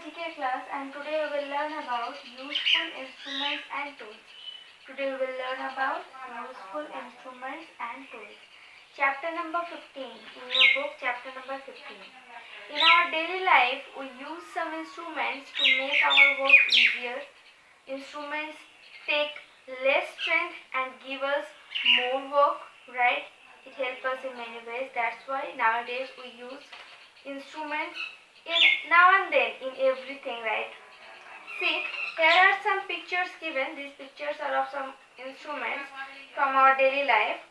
GK class, and today we will learn about useful instruments and tools. Today we will learn about useful instruments and tools. Chapter number 15 in your book, chapter number 15. In our daily life, we use some instruments to make our work easier. Instruments take less strength and give us more work, right? It helps us in many ways. That's why nowadays we use instruments in now and then in everything, right? See, here are some pictures given. These pictures are of some instruments from our daily life.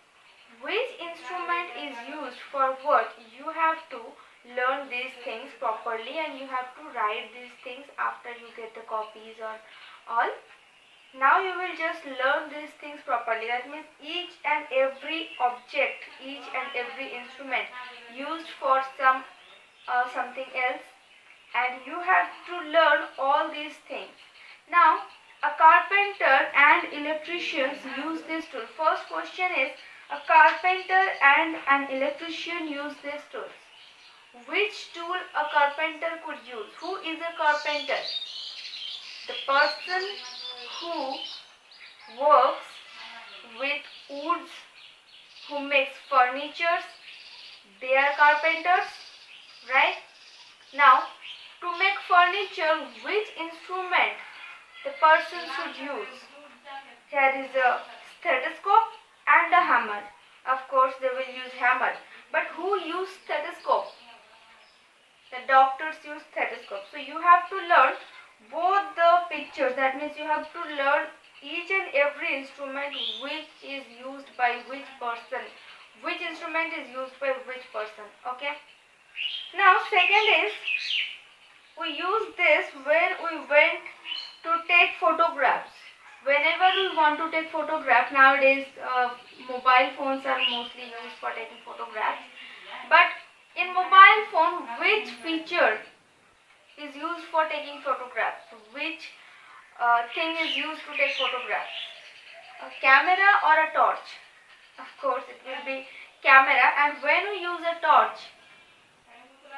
Which instrument is used for what? You have to learn these things properly, and you have to write these things after you get the copies or all. Now you will just learn these things properly. That means each and every object, each and every instrument used for something else, and you have to learn all these things. Now, a carpenter and electricians use this tool. First question is, a carpenter and an electrician use these tools. Which tool a carpenter could use? Who is a carpenter? The person who works with woods, who makes furniture, they are carpenters, right? Now, to make furniture, which instrument the person should use? Here is a stethoscope and a hammer. Of course, they will use hammer. But who use stethoscope? The doctors use stethoscope. So you have to learn both the pictures. That means you have to learn each and every instrument which is used by which person. Which instrument is used by which person. Okay. Now second is, we use this when we went to take photographs. Whenever we want to take photograph, nowadays mobile phones are mostly used for taking photographs. But in mobile phone, which feature is used for taking photographs? Which thing is used to take photographs? A camera or a torch? Of course, it will be camera. And when we use a torch,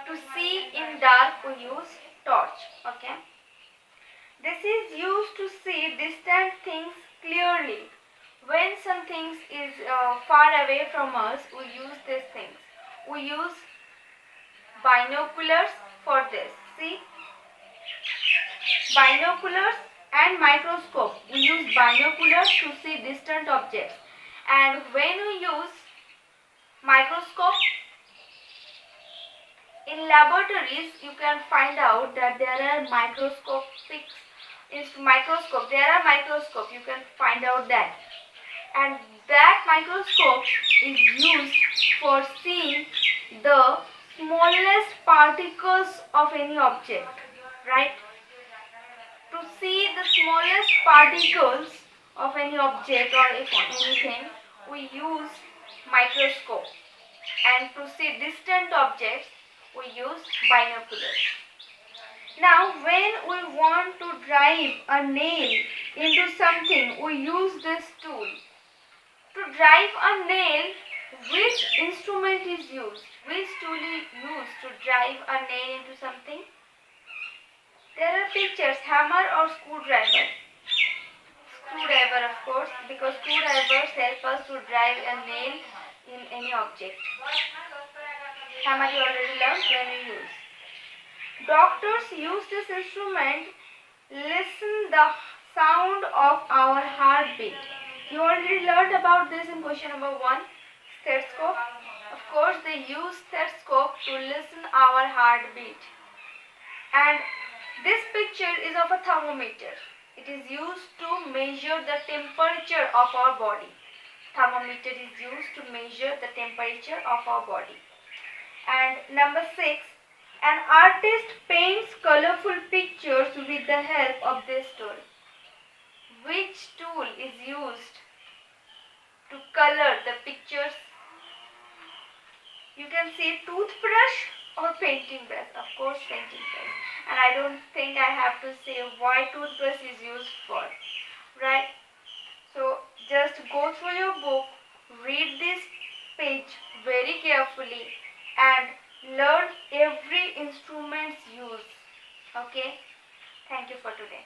to see in dark, we use torch. Okay. This is used to see distant things clearly. When some things is far away from us, we use these things. We use binoculars for this. See, binoculars and microscope. We use binoculars to see distant objects. And when we use microscope, in laboratories, you can find out that there are microscope. You can find out that. And that microscope is used for seeing the smallest particles of any object, right? To see the smallest particles of any object or anything, we use microscope. And to see distant objects, we use binoculars. Now, when we want to drive a nail into something, we use this tool. To drive a nail, which instrument is used? Which tool is used to drive a nail into something? There are pictures, hammer or screwdriver. Screwdriver, of course, because screwdrivers help us to drive a nail in any object. Hammer you already learned when we use. Doctors use this instrument, listen the sound of our heartbeat. You already learned about this in question number 1, stethoscope. Of course, they use stethoscope to listen our heartbeat. And this picture is of a thermometer. It is used to measure the temperature of our body. Thermometer is used to measure the temperature of our body. And number 6, an artist paints colorful pictures with the help of this tool. Which tool is used to color the pictures? You can say toothbrush or painting brush. Of course, painting brush. And I don't think I have to say why toothbrush is used for, right? So just go through your book, read this page very carefully, and learn every instrument's use. Okay. Okay, thank you for today.